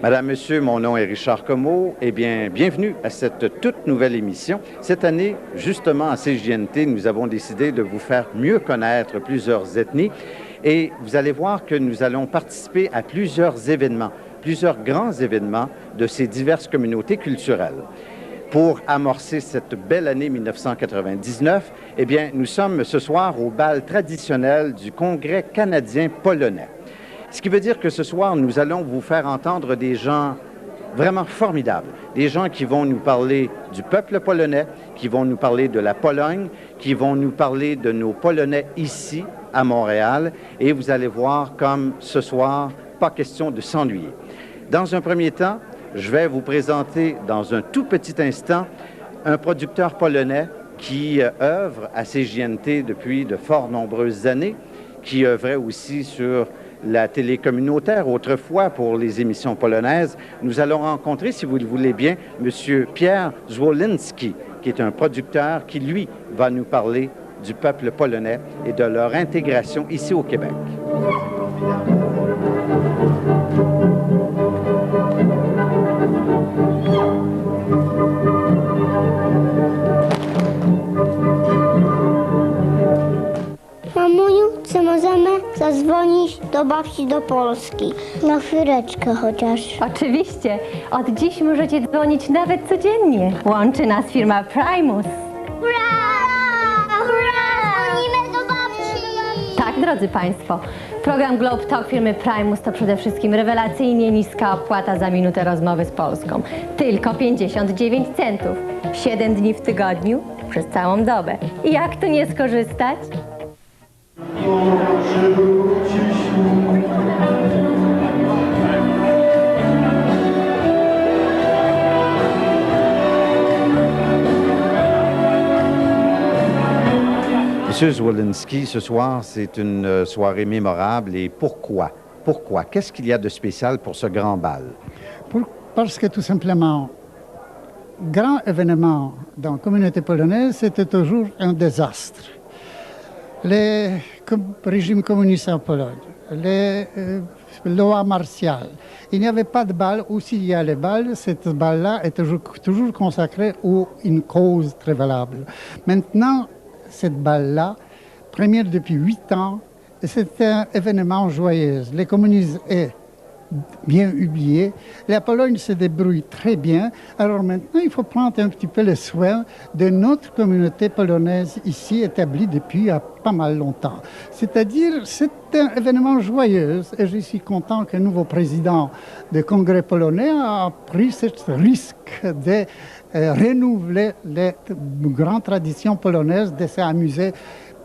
Madame, Monsieur, mon nom est Richard Comeau. Eh bien, bienvenue à cette toute nouvelle émission. Cette année, justement, à CJNT, nous avons décidé de vous faire mieux connaître plusieurs ethnies et vous allez voir que nous allons participer à plusieurs événements, plusieurs grands événements de ces diverses communautés culturelles. Pour amorcer cette belle année 1999, eh bien, nous sommes ce soir au bal traditionnel du Congrès canadien polonais. Ce qui veut dire que ce soir, nous allons vous faire entendre des gens vraiment formidables, des gens qui vont nous parler du peuple polonais, qui vont nous parler de la Pologne, qui vont nous parler de nos Polonais ici, à Montréal, et vous allez voir comme ce soir, pas question de s'ennuyer. Dans un premier temps, je vais vous présenter dans un tout petit instant un producteur polonais qui œuvre à CJNT depuis de fort nombreuses années, qui œuvrait aussi sur la télé communautaire autrefois pour les émissions polonaises. Nous allons rencontrer, si vous le voulez bien, M. Pierre Zwolinski, qui est un producteur qui, lui, va nous parler du peuple polonais et de leur intégration ici au Québec. Mamuniu, czy możemy zadzwonić do babci do Polski? Na chwileczkę chociaż. Oczywiście. Od dziś możecie dzwonić nawet codziennie. Łączy nas firma Primus. Hurra! Hurra! Dzwonimy do babci! Tak, drodzy Państwo, program Globe Talk firmy Primus to przede wszystkim rewelacyjnie niska opłata za minutę rozmowy z Polską. Tylko 59 centów. 7 dni w tygodniu, przez całą dobę. I jak tu nie skorzystać? Monsieur Zwolinski, ce soir, c'est une soirée mémorable. Et pourquoi? Pourquoi? Qu'est-ce qu'il y a de spécial pour ce grand bal? Parce que tout simplement, grand événement dans la communauté polonaise, c'était toujours un désastre. Les régimes communistes en Pologne, les lois martiales. Il n'y avait pas de bal, ou s'il y a les balles, cette balle-là est toujours consacrée à une cause très valable. Maintenant, cette balle-là, première depuis 8 ans, c'est un événement joyeux. Les communistes est bien oublié. La Pologne se débrouille très bien. Alors maintenant, il faut prendre un petit peu le soin de notre communauté polonaise ici, établie depuis pas mal longtemps. C'est-à-dire, c'est un événement joyeux et je suis content que le nouveau président du Congrès polonais a pris ce risque de renouveler les grandes traditions polonaises, de s'amuser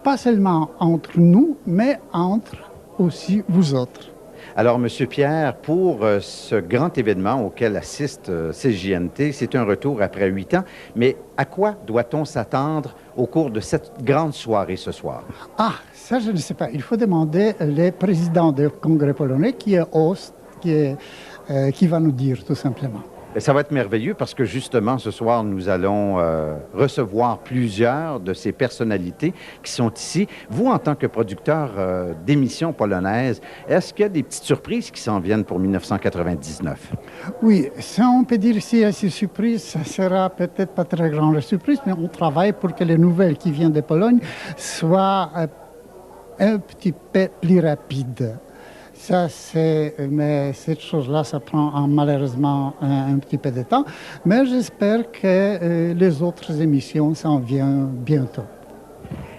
pas seulement entre nous, mais entre aussi vous autres. Alors, Monsieur Pierre, pour ce grand événement auquel assiste CJNT, c'est un retour après 8 ans, mais à quoi doit-on s'attendre au cours de cette grande soirée ce soir? Ah, ça je ne sais pas. Il faut demander le président du Congrès polonais qui est host, qui va nous dire tout simplement. Ça va être merveilleux parce que justement, ce soir, nous allons recevoir plusieurs de ces personnalités qui sont ici. Vous, en tant que producteur d'émissions polonaises, est-ce qu'il y a des petites surprises qui s'en viennent pour 1999? Oui, ça on peut dire si ces surprises, ça sera peut-être pas très grande surprise, mais on travaille pour que les nouvelles qui viennent de Pologne soient un petit peu plus rapides. Ça, mais cette chose-là, ça prend malheureusement un petit peu de temps. Mais j'espère que les autres émissions s'en viennent bientôt.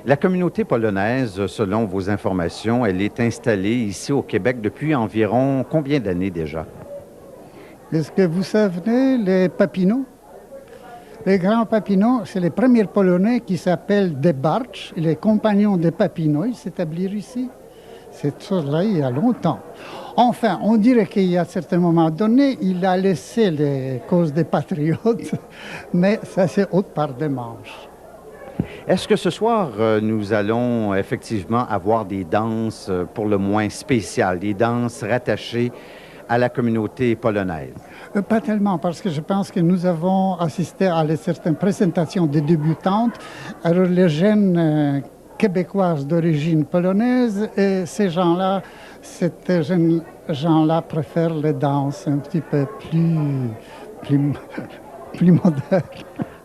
La communauté polonaise, selon vos informations, elle est installée ici au Québec depuis environ combien d'années déjà? Est-ce que vous savez les Papineaux? Les grands Papineaux, c'est les premiers Polonais qui s'appellent des Bartsch, les compagnons des Papineaux, ils s'établirent ici. Cette chose-là, il y a longtemps. Enfin, on dirait qu'il y a un certain moment donné, il a laissé les causes des patriotes, mais ça, c'est autre part des manches. Est-ce que ce soir, nous allons effectivement avoir des danses pour le moins spéciales, des danses rattachées à la communauté polonaise? Pas tellement, parce que je pense que nous avons assisté à certaines présentations des débutantes. Alors, les jeunes québécoises d'origine polonaise et ces gens-là, préfèrent les danses un petit peu plus modernes.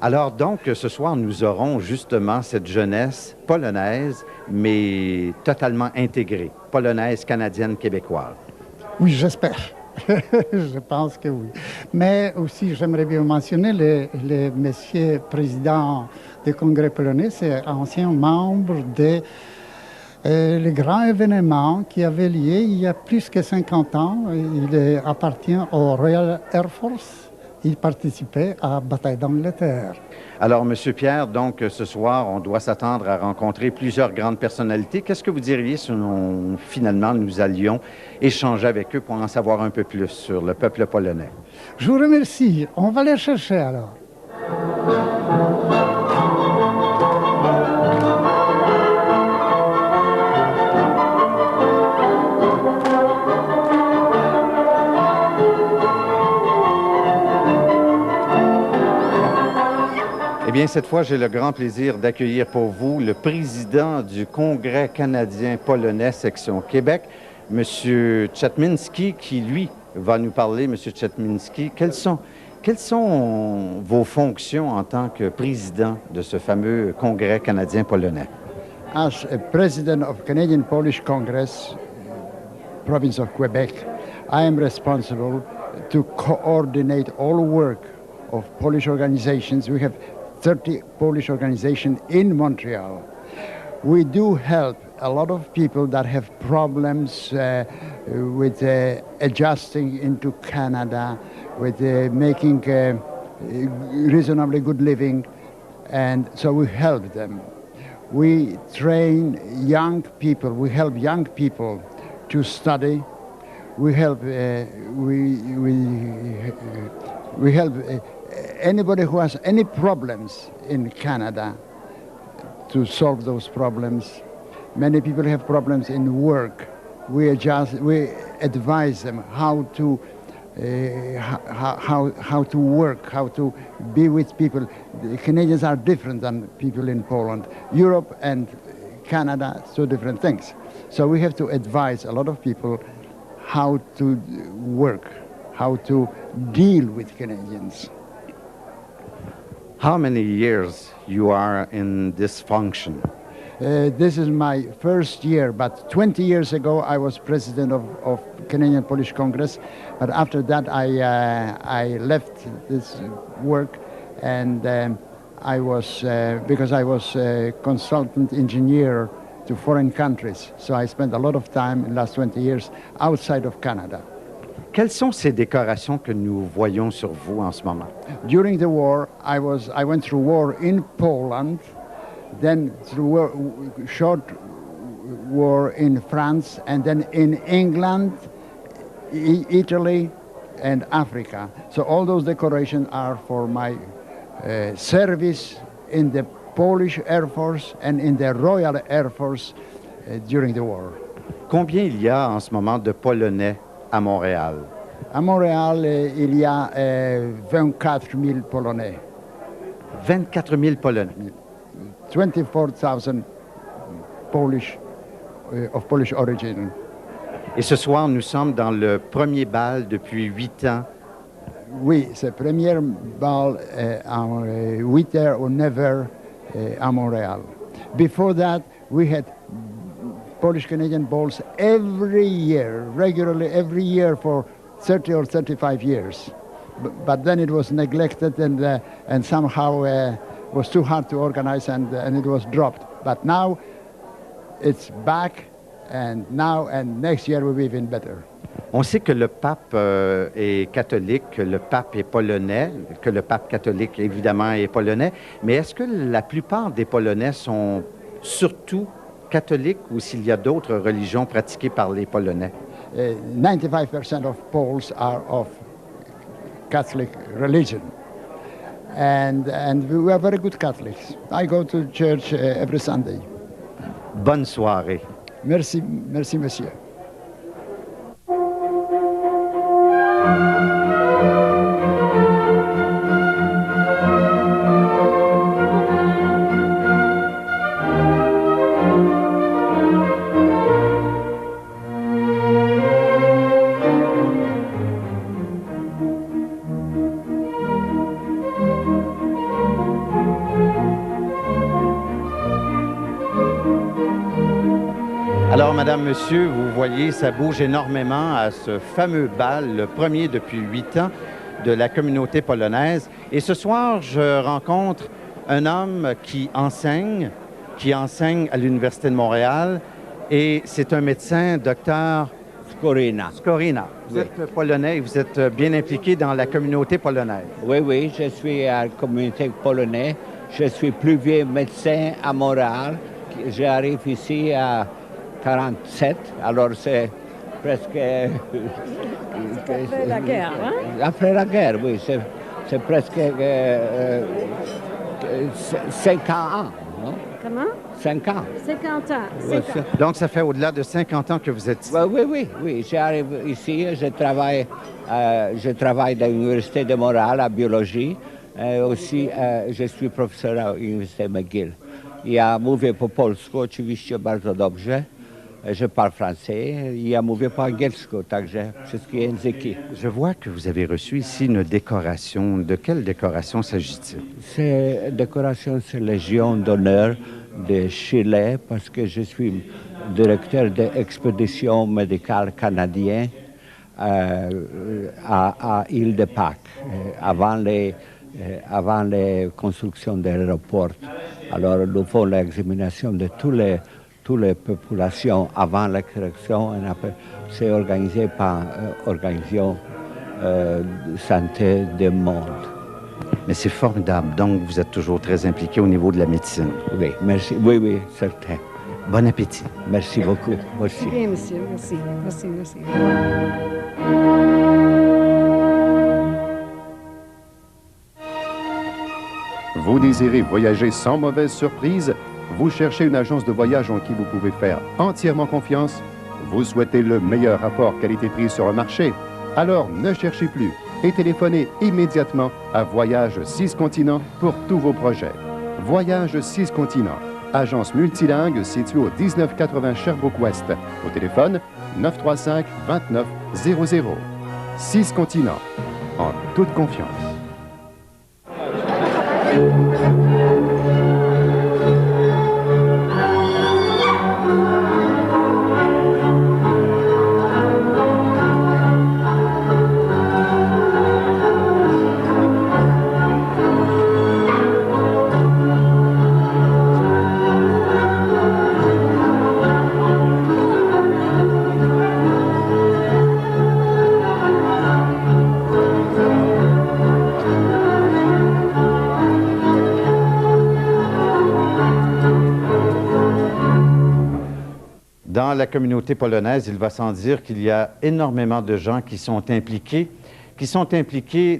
Alors donc, ce soir, nous aurons justement cette jeunesse polonaise, mais totalement intégrée, polonaise, canadienne, québécoise. Oui, j'espère. Je pense que oui. Mais aussi, j'aimerais bien mentionner le monsieur président du Congrès polonais, c'est ancien membre de le grand événement qui avait lieu il y a plus que 50 ans. Il appartient au Royal Air Force. Il participait à la bataille d'Angleterre. Alors, Monsieur Pierre, donc ce soir, on doit s'attendre à rencontrer plusieurs grandes personnalités. Qu'est-ce que vous diriez si finalement nous allions échanger avec eux pour en savoir un peu plus sur le peuple polonais? Je vous remercie. On va les chercher alors. Eh bien, cette fois, j'ai le grand plaisir d'accueillir pour vous le président du Congrès canadien-polonais, section Québec, M. Czetminski, qui, lui, va nous parler. M. Czetminski, quelles sont vos fonctions en tant que président de ce fameux Congrès canadien-polonais? As a president of Canadian Polish Congress, province of Quebec, I am responsible to coordinate all work of Polish organizations. We have 30 Polish organizations in Montreal. We do help a lot of people that have problems with adjusting into Canada, with making reasonably good living, and so we help them. We train young people, we help young people to study. We help we help anybody who has any problems in Canada to solve those problems. Many people have problems in work. We advise them how to work, how to be with people. The Canadians are different than people in Poland. Europe and Canada, so different things. So we have to advise a lot of people how to work, how to deal with Canadians. How many years you are in this function? This is my first year, but 20 years ago I was president of Canadian Polish Congress. But after that I left this work, and I was because I was a consultant engineer to foreign countries. So I spent a lot of time in the last 20 years outside of Canada. Quelles sont ces décorations que nous voyons sur vous en ce moment? During the war, I went through war in Poland, then through short war in France, and then in England, Italy, and Africa. So all those decorations are for my service in the Polish Air Force and in the Royal Air Force during the war. Combien il y a en ce moment de Polonais à Montréal? À Montréal, il y a 24 000 Polonais. 24 000 Polonais. 24,000 Polish, of Polish origin. Et ce soir, nous sommes dans le premier bal depuis 8 ans. Oui, c'est le premier bal en 8 heures ou 9 heures à Montréal. Before that, we had Polish-Canadian balls every year, regularly every year for 30 or 35 years. But then it was neglected and somehow was too hard to organize and it was dropped. But now it's back, and next year will be even better. On sait que le pape est catholique, que le pape est polonais, que le pape catholique, évidemment, est polonais. Mais est-ce que la plupart des Polonais sont surtout catholiques ou s'il y a d'autres religions pratiquées par les Polonais? 95% of Poles are of Catholic religion. And we are very good Catholics. I go to church every Sunday. Bonne soirée. Merci, merci, monsieur. Alors, Madame, Monsieur, vous voyez, ça bouge énormément à ce fameux bal, le premier depuis 8 ans de la communauté polonaise. Et ce soir, je rencontre un homme qui enseigne à l'Université de Montréal, et c'est un médecin, docteur Skorina. Skorina. Vous Oui. êtes polonais et vous êtes bien impliqué dans la communauté polonaise. Oui, je suis à la communauté polonaise. Je suis plus vieux médecin à Montréal. J'arrive ici à 47, alors c'est presque... Après la guerre, hein? Après la guerre, oui, c'est presque 50 ans, non? Comment? 5 ans. 50 ans. Ouais, 50 ans. Donc, ça fait au-delà de 50 ans que vous êtes ici. Oui. J'arrive ici, je travaille dans l'Université de Montréal en biologie. Aussi, je suis professeur à l'Université McGill. Ja mówię po polsku, oczywiście bardzo dobrze. Je parle français. Ja mówię po angielsku, także wszystkie języki. Je vois que vous avez reçu ici une décoration. De quelle décoration s'agit-il? Cette décoration, c'est Légion d'honneur de Chili, parce que je suis directeur de l'expédition médicale canadienne à Île-de-Pâques, avant les constructions de l'aéroport. Alors, nous faisons l'examination de toutes les populations avant la création. C'est organisé par l'Organisation de santé du monde. Mais c'est formidable. Donc, vous êtes toujours très impliqué au niveau de la médecine. Oui, merci. Oui, certain. Bon appétit. Merci beaucoup. Merci. Bien, monsieur. Merci. Vous désirez voyager sans mauvaise surprise? Vous cherchez une agence de voyage en qui vous pouvez faire entièrement confiance? Vous souhaitez le meilleur rapport qualité-prix sur le marché? Alors ne cherchez plus et téléphonez immédiatement à Voyage 6 continents pour tous vos projets. Voyage 6 continents, agence multilingue située au 1980 Sherbrooke-Ouest. Au téléphone 935 29 00. 6 continents, en toute confiance. Dans la communauté polonaise, il va sans dire qu'il y a énormément de gens qui sont impliqués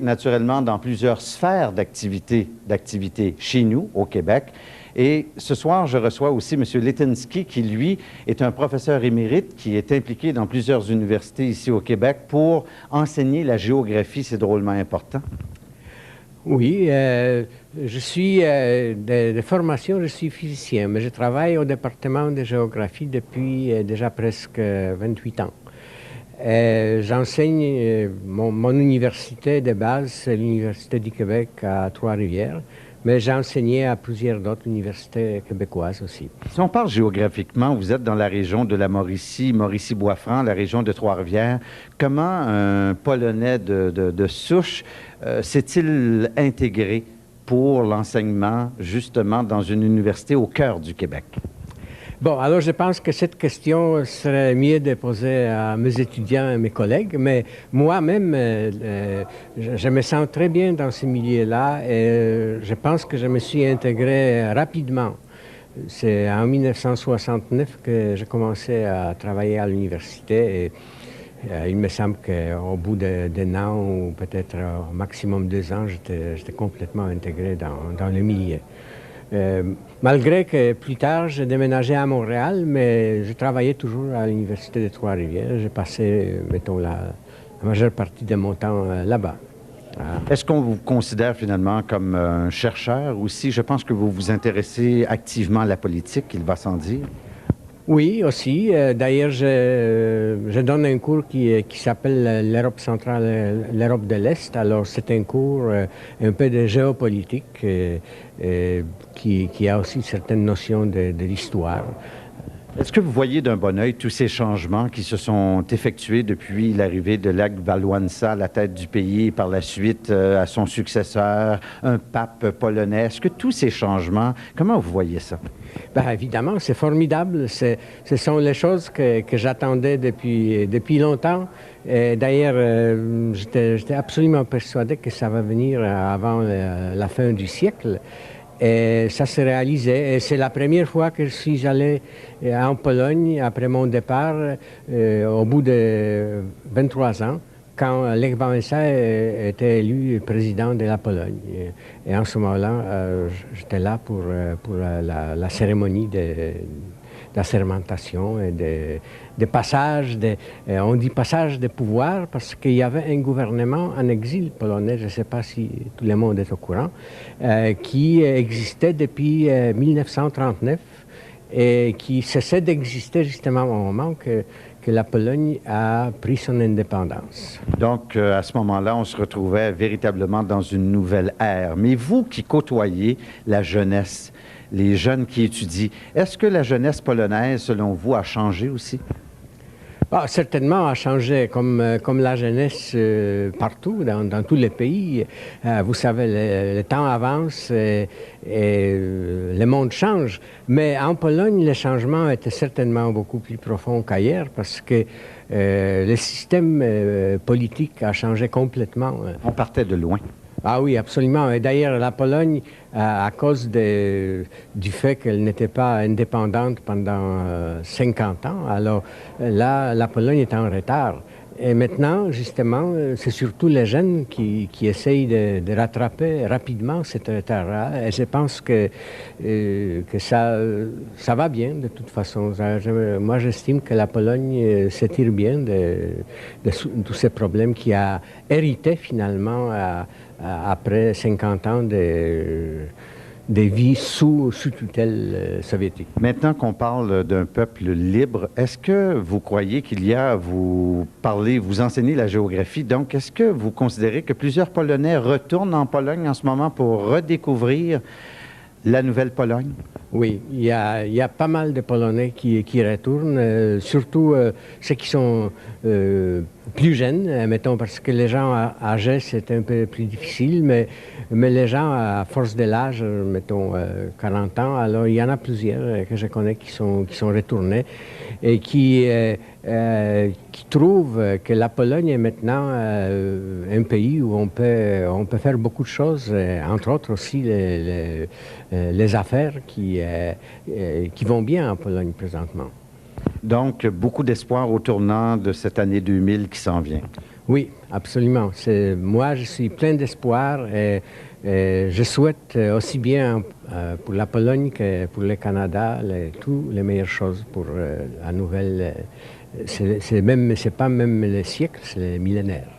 naturellement dans plusieurs sphères d'activité chez nous, au Québec. Et ce soir, je reçois aussi M. Litinsky, qui, lui, est un professeur émérite qui est impliqué dans plusieurs universités ici au Québec pour enseigner la géographie. C'est drôlement important. Oui, je suis de formation, je suis physicien, mais je travaille au département de géographie depuis déjà presque 28 ans. J'enseigne, mon université de base, c'est l'Université du Québec à Trois-Rivières, mais j'ai enseigné à plusieurs autres universités québécoises aussi. Si on parle géographiquement, vous êtes dans la région de la Mauricie, Mauricie-Boisfranc, la région de Trois-Rivières. Comment un Polonais de souche s'est-il intégré pour l'enseignement, justement, dans une université au cœur du Québec? Bon, alors je pense que cette question serait mieux de poser à mes étudiants et mes collègues, mais moi-même, je me sens très bien dans ce milieu-là et je pense que je me suis intégré rapidement. C'est en 1969 que j'ai commencé à travailler à l'université et il me semble qu'au bout d'un an ou peut-être au maximum 2 ans, j'étais complètement intégré dans le milieu. Malgré que plus tard, j'ai déménagé à Montréal, mais je travaillais toujours à l'Université de Trois-Rivières. J'ai passé, mettons, la majeure partie de mon temps là-bas. Est-ce qu'on vous considère finalement comme un chercheur aussi? Je pense que vous vous intéressez activement à la politique, il va sans dire. Oui, aussi. D'ailleurs, je donne un cours qui s'appelle l'Europe centrale, l'Europe de l'Est. Alors, c'est un cours un peu de géopolitique qui a aussi certaines notions de l'histoire. Est-ce que vous voyez d'un bon œil tous ces changements qui se sont effectués depuis l'arrivée de Lech Wałęsa à la tête du pays et par la suite à son successeur, un pape polonais? Est-ce que tous ces changements, comment vous voyez ça? Ben, évidemment, c'est formidable. Ce sont les choses que j'attendais depuis longtemps. D'ailleurs, j'étais absolument persuadé que ça va venir avant la fin du siècle. Et ça s'est réalisé. Et c'est la première fois que je suis allé en Pologne après mon départ, au bout de 23 ans, quand Lech Wałęsa était élu président de la Pologne. Et en ce moment-là, j'étais là pour la cérémonie d'assermentation et de passage, on dit passage de pouvoir parce qu'il y avait un gouvernement en exil polonais, je ne sais pas si tout le monde est au courant, qui existait depuis 1939 et qui cessait d'exister justement au moment que la Pologne a pris son indépendance. Donc, à ce moment-là, on se retrouvait véritablement dans une nouvelle ère. Mais vous qui côtoyez la jeunesse, les jeunes qui étudient, est-ce que la jeunesse polonaise, selon vous, a changé aussi? Ah, certainement a changé, comme la jeunesse partout, dans tous les pays. Vous savez, le temps avance et le monde change. Mais en Pologne, le changement était certainement beaucoup plus profond qu'ailleurs parce que le système politique a changé complètement. On partait de loin. Ah oui, absolument. Et d'ailleurs, la Pologne, à cause du fait qu'elle n'était pas indépendante pendant 50 ans, alors là, la Pologne est en retard. Et maintenant, justement, c'est surtout les jeunes qui essayent de rattraper rapidement cet retard-là. Et je pense que ça va bien, de toute façon. Moi, j'estime que la Pologne se tire bien de tous ces problèmes qui a hérité, finalement, après 50 ans de vie sous tutelle soviétique. Maintenant qu'on parle d'un peuple libre, est-ce que vous croyez qu'il y a, vous enseignez la géographie, donc est-ce que vous considérez que plusieurs Polonais retournent en Pologne en ce moment pour redécouvrir la Nouvelle-Pologne? Oui, il y a pas mal de Polonais qui retournent, surtout ceux qui sont plus jeunes, mettons, parce que les gens âgés, c'est un peu plus difficile, mais les gens à force de l'âge, mettons 40 ans, alors il y en a plusieurs que je connais qui sont retournés et qui trouvent que la Pologne est maintenant un pays où on peut faire beaucoup de choses, entre autres aussi les affaires qui vont bien en Pologne présentement. Donc, beaucoup d'espoir au tournant de cette année 2000 qui s'en vient. Oui, absolument. Moi, je suis plein d'espoir et je souhaite aussi bien pour la Pologne que pour le Canada toutes les meilleures choses pour la nouvelle. C'est pas même le siècle, c'est le millénaire.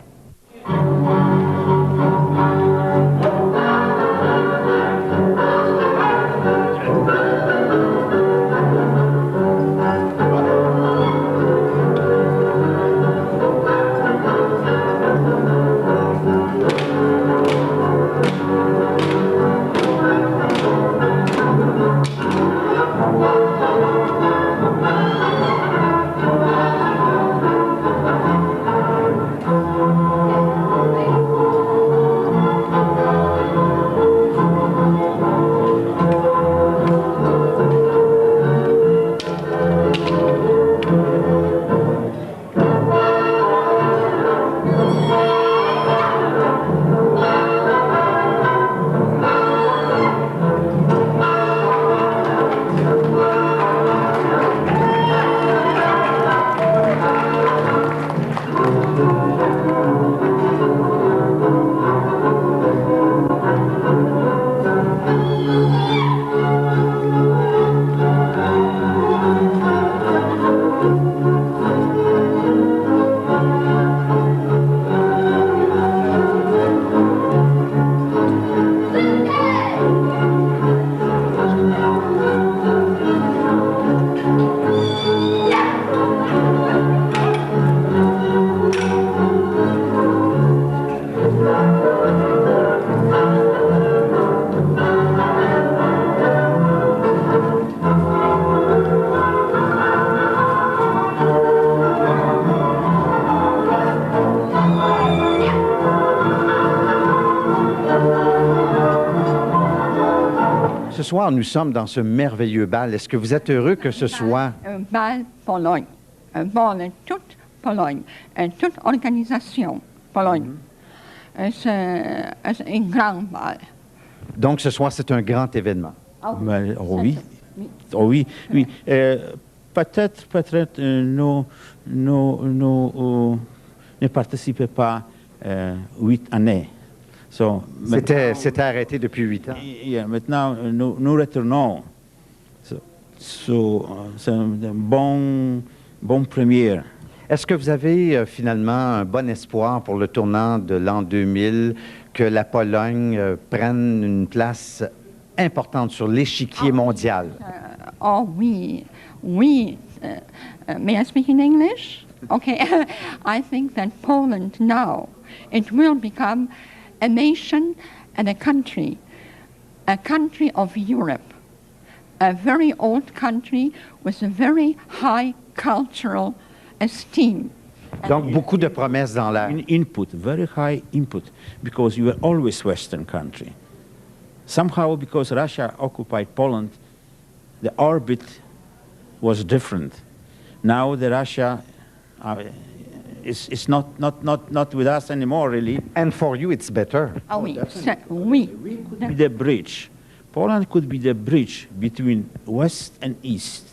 Ce soir, nous sommes dans ce merveilleux bal. Est-ce que vous êtes heureux que ce soit... Un bal Pologne. Un bal de toute Pologne. Et toute organisation Pologne. C'est un grand bal. Donc, ce soir, c'est un grand événement. Mais, oui. Oh, oui, oui. Peut-être nous ne participons pas 8 années. So, C'était arrêté depuis 8 ans. Maintenant, nous retournons. C'est une bonne première. Est-ce que vous avez finalement un bon espoir pour le tournant de l'an 2000, que la Pologne prenne une place importante sur l'échiquier mondial? Oh oui, oui. May I speak in English? Okay. I think that Poland now, it will become a nation and a country of Europe, a very old country with a very high cultural esteem. Donc, beaucoup de promesses dans l'air. Input, very high input, because you were always Western country. Somehow, because Russia occupied Poland, the orbit was different. Now the Russia is not with us anymore, really. And for you, it's better. Ah oui, oui. Could be the bridge. Poland could be the bridge between West and East.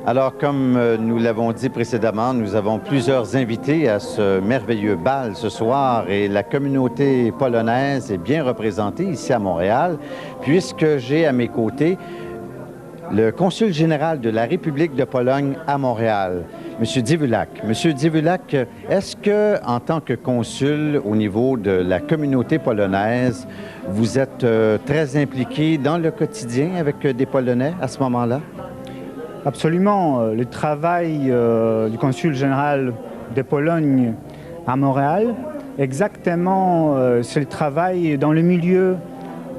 Alors, comme nous l'avons dit précédemment, nous avons plusieurs invités à ce merveilleux bal ce soir et la communauté polonaise est bien représentée ici à Montréal, puisque j'ai à mes côtés le consul général de la République de Pologne à Montréal, M. Dziewulak. M. Dziewulak, est-ce que, en tant que consul au niveau de la communauté polonaise, vous êtes très impliqué dans le quotidien avec des Polonais à ce moment-là? Absolument. Le travail du consul général de Pologne à Montréal, exactement, c'est le travail dans le milieu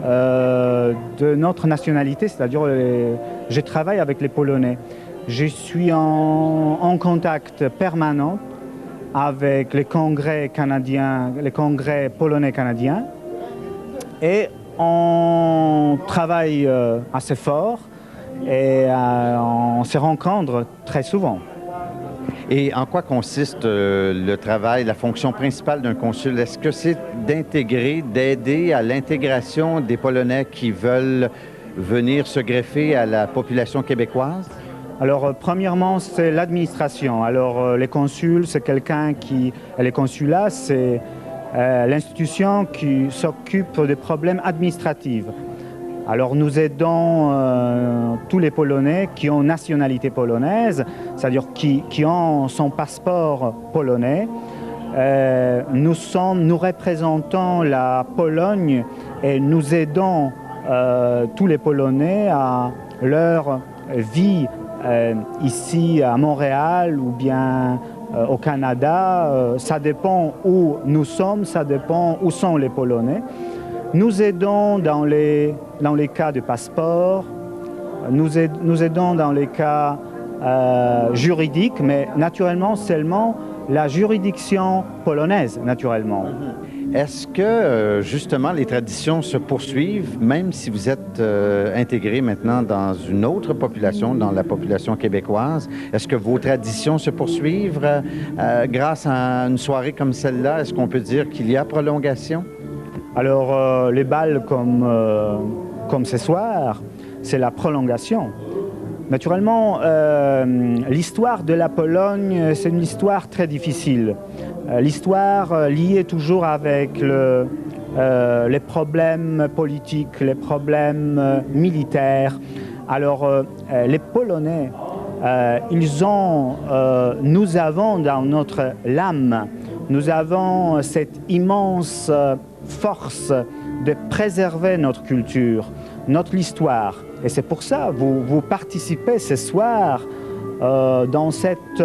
de notre nationalité, c'est-à-dire je travaille avec les Polonais. Je suis en contact permanent avec les congrès canadiens, les congrès polonais canadiens, et on travaille assez fort et on se rencontre très souvent. Et en quoi consiste le travail, la fonction principale d'un consul? Est-ce que c'est d'intégrer, d'aider à l'intégration des Polonais qui veulent venir se greffer à la population québécoise? Alors, premièrement, c'est l'administration. Alors, les consuls, c'est les consulats, c'est l'institution qui s'occupe des problèmes administratifs. Alors, nous aidons tous les Polonais qui ont nationalité polonaise, c'est-à-dire qui ont son passeport polonais. Nous représentons la Pologne et nous aidons tous les Polonais à leur vie ici à Montréal ou bien au Canada. Ça dépend où nous sommes, ça dépend où sont les Polonais. Nous aidons dans les cas de passeport, nous aidons dans les cas juridiques, mais naturellement seulement la juridiction polonaise, naturellement. Est-ce que, justement, les traditions se poursuivent, même si vous êtes intégré maintenant dans une autre population, dans la population québécoise? Est-ce que vos traditions se poursuivent grâce à une soirée comme celle-là? Est-ce qu'on peut dire qu'il y a prolongation? Alors, les bals comme ce soir, c'est la prolongation. Naturellement, l'histoire de la Pologne, c'est une histoire très difficile. L'histoire liée toujours avec les problèmes politiques, les problèmes militaires. Alors, les Polonais, nous avons dans notre âme, nous avons cette immense force de préserver notre culture, notre histoire. Et c'est pour ça que vous participez ce soir dans cette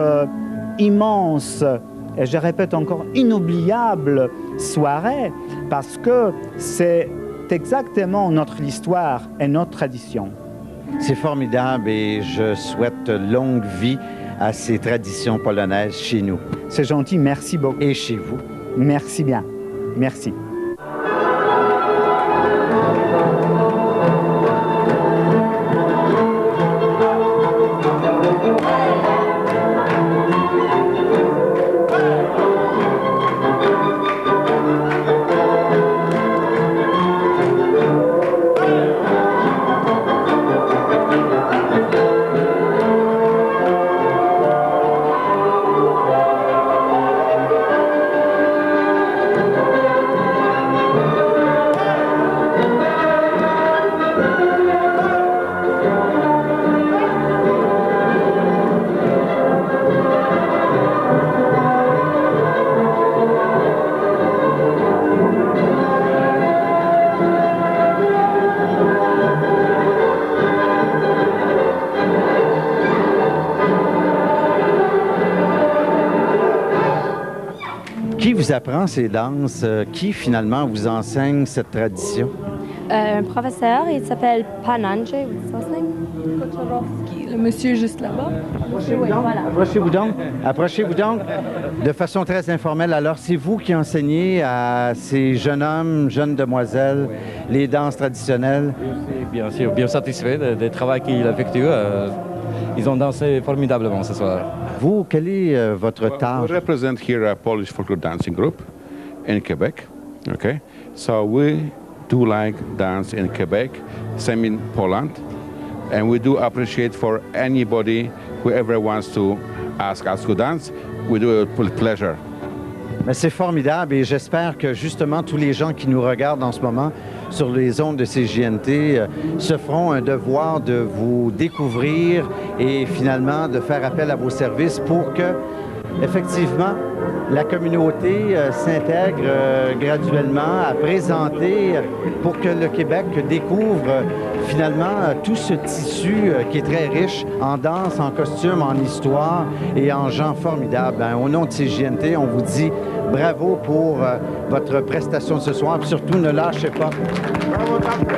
immense, et je répète encore, inoubliable soirée, parce que c'est exactement notre histoire et notre tradition. C'est formidable et je souhaite longue vie à ces traditions polonaises chez nous. C'est gentil, merci beaucoup. Et chez vous. Merci bien, merci. Qui vous apprend ces danses? Qui finalement vous enseigne cette tradition? Un professeur, il s'appelle Pananche, Kotorowski, le monsieur juste là-bas. Approchez-vous donc de façon très informelle. Alors, c'est vous qui enseignez à ces jeunes hommes, jeunes demoiselles, les danses traditionnelles? Bien sûr, bien satisfait du travail qu'il effectue. Ils ont dansé formidablement ce soir. Vous, quelle est votre tâche? We represent here a Polish folklore dancing group in Quebec. Okay, so we do like dance in Quebec, same in Poland, and we do appreciate for anybody whoever wants to ask us to dance. We do it with pleasure. Mais c'est formidable et j'espère que justement tous les gens qui nous regardent en ce moment sur les ondes de CJNT se feront un devoir de vous découvrir et finalement de faire appel à vos services pour que, effectivement, la communauté s'intègre graduellement à présenter pour que le Québec découvre finalement tout ce tissu qui est très riche en danse, en costume, en histoire et en gens formidables. Au nom de CJNT, on vous dit bravo pour votre prestation de ce soir. Puis surtout, ne lâchez pas. Bravo, bravo.